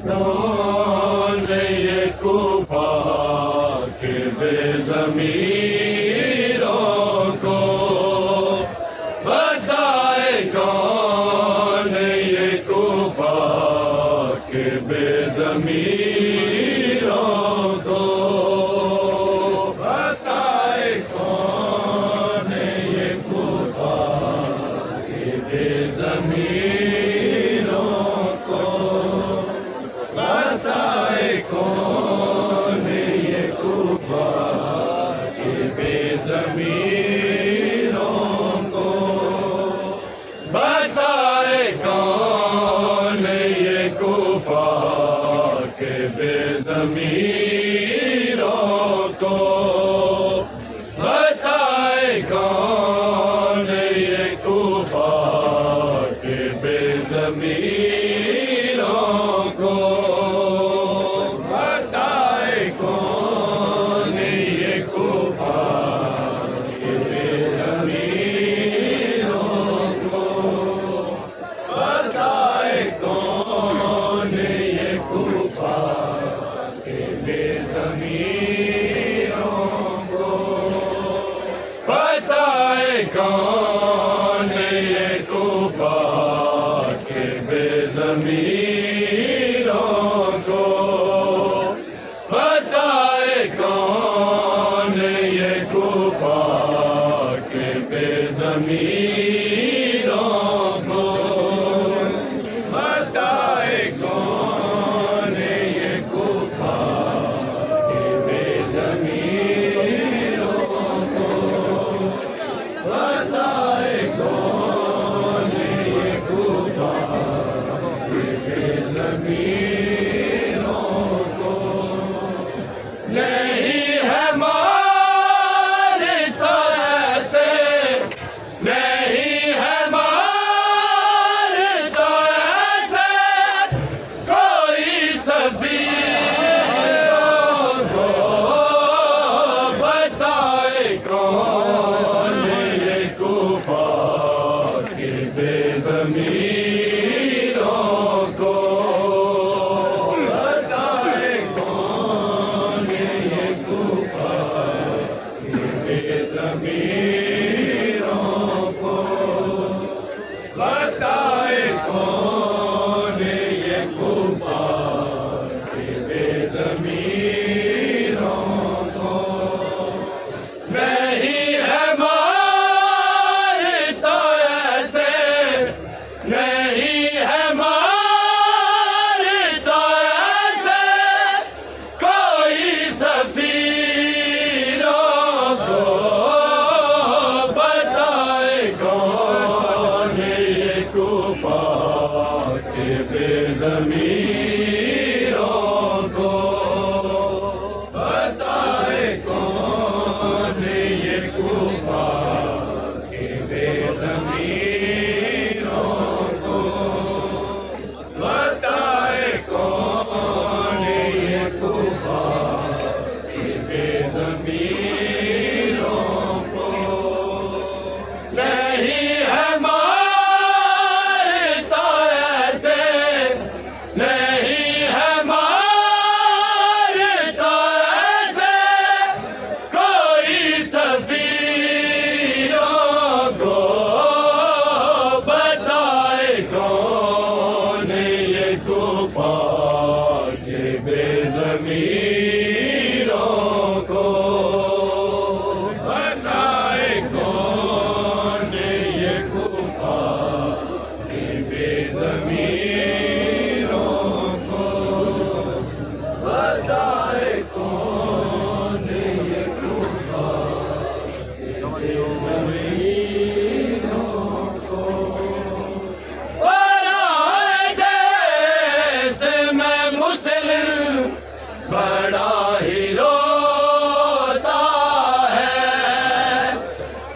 कौन ये कुफा के बेज़मीरों को बताए, कौन ये कुफा के बेज़मीरों को बताए, कौन ये कुफा के बेज़मीरों को बताए, कौन ये कुफा के बेज़मीरों को बताए, कौन ये कुफा के बेज़मीरों को बताए, कौन ये कुफा के बेज़मीरों को बताए, कौन ये कुफा के बेज़मीरों को बताए, कौन ये कुफा के बेज़मीरों को बताए, कौन ये कुफा के बेज़मीरों को बताए, कौन ये कुफा के बेज़मीरों को बताए, कौन ये कुफा के बेज़मीरों को बताए, कौन ये कुफा के बेज़मीरों को नहीं है मानता ऐसे, नहीं है मानता ऐसे कोई सफीरों को बताए, कौन ये कुफा के बेज़मीरों को बताए, कौन ये कुफा के बेज़मीरों को बताए, कौन ये कुफा के बेज़मीरों को नहीं है मानता ऐसे, नहीं है मानता ऐसे कोई सफीरों को बताए, कौन ये कुफा के बेज़मीरों को बताए, कौन ये कुफा के बेज़मीरों को बताए, कौन ये कुफा के बेज़मीरों को नहीं है मानता ऐसे, नहीं है मानता ऐसे कोई सफीरों को बताए, कौन ये कुफा के बेज़मीरों को बताए, कौन ये कुफा के बेज़मीरों को बताए, कौन ये कुफा के बेज़मीरों को पराए देश में मुस्लिम बड़ा ही रोता है,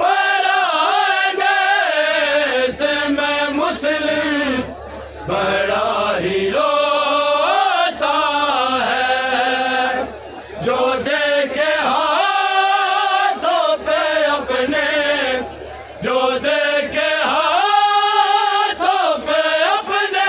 पराए देश में मुस्लिम बड़ा ही रोता है, जो देखे हाथों पे अपने, जो देखे हाथों पे अपने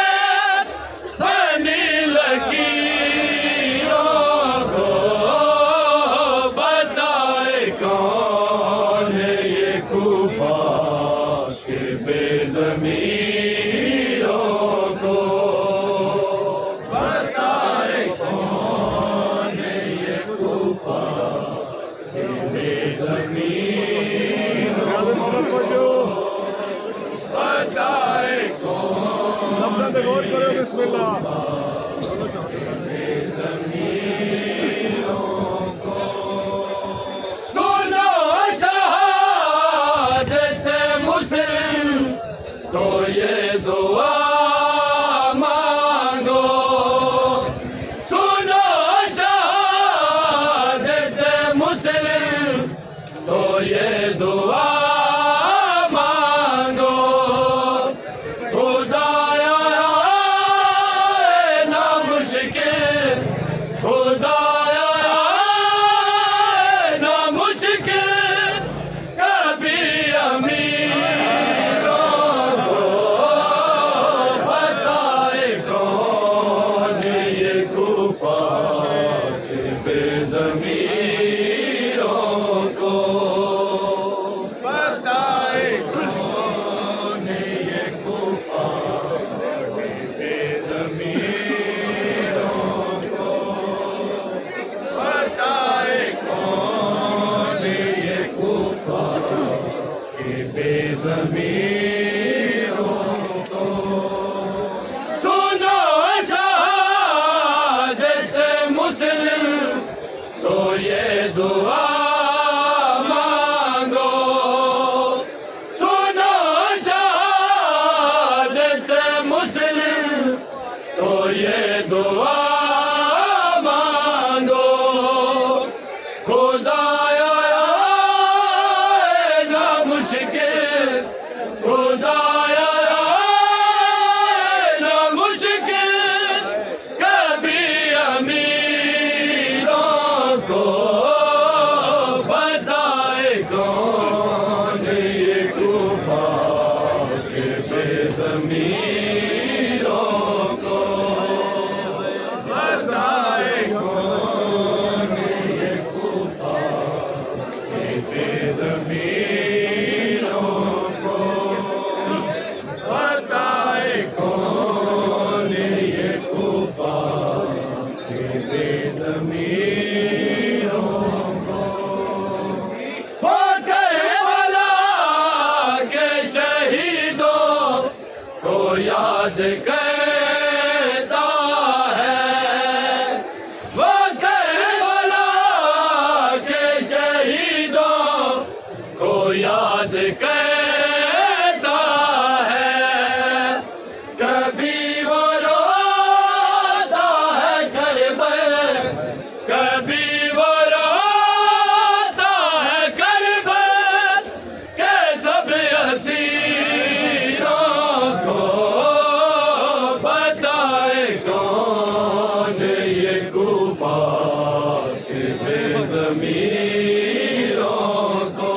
कहता है, वो करबला के शहीदों को याद करता है। कभी वो रोता है करबल, कभी वो रोता है करबल के सब असीरों को। बताए कौन ये कूफा के बेज़मीरों को,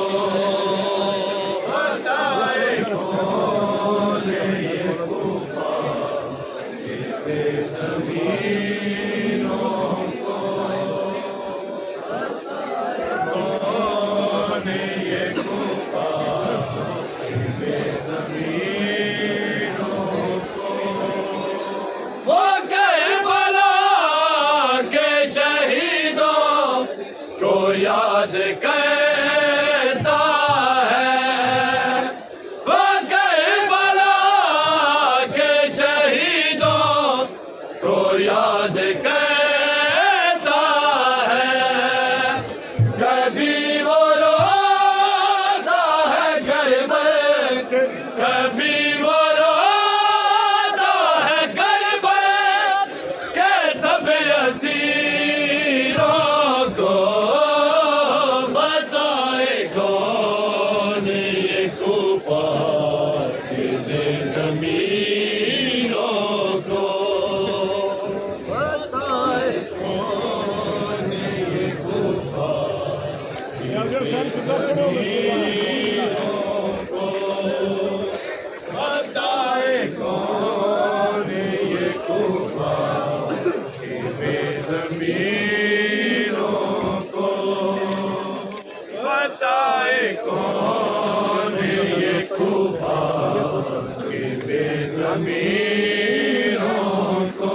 बताए कौन ये कूफा के बेज़मीरों को, कौन ये कूफा के बेज़मीरों को। वो करबला के शहीदों को याद करता है, वो करबला के शहीदों को याद करता है। कभी वो रोता है करबल, कभी वो रोता है करबल के सब असीरों को। बताए कौन ये कूफा के ज़मीरों को, बताए कौन ये कूफा के ज़मीरों को, बताए कौन ये कूफा के बेज़मीरों को, बताए कौन ये कूफा के बेज़मीरों को।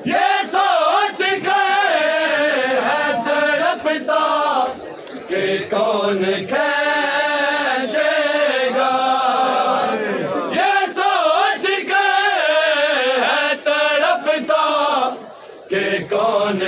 ये सोच कर है तड़पता कि कौन खींचेगा, ये सोच कर है तड़पता कि कौन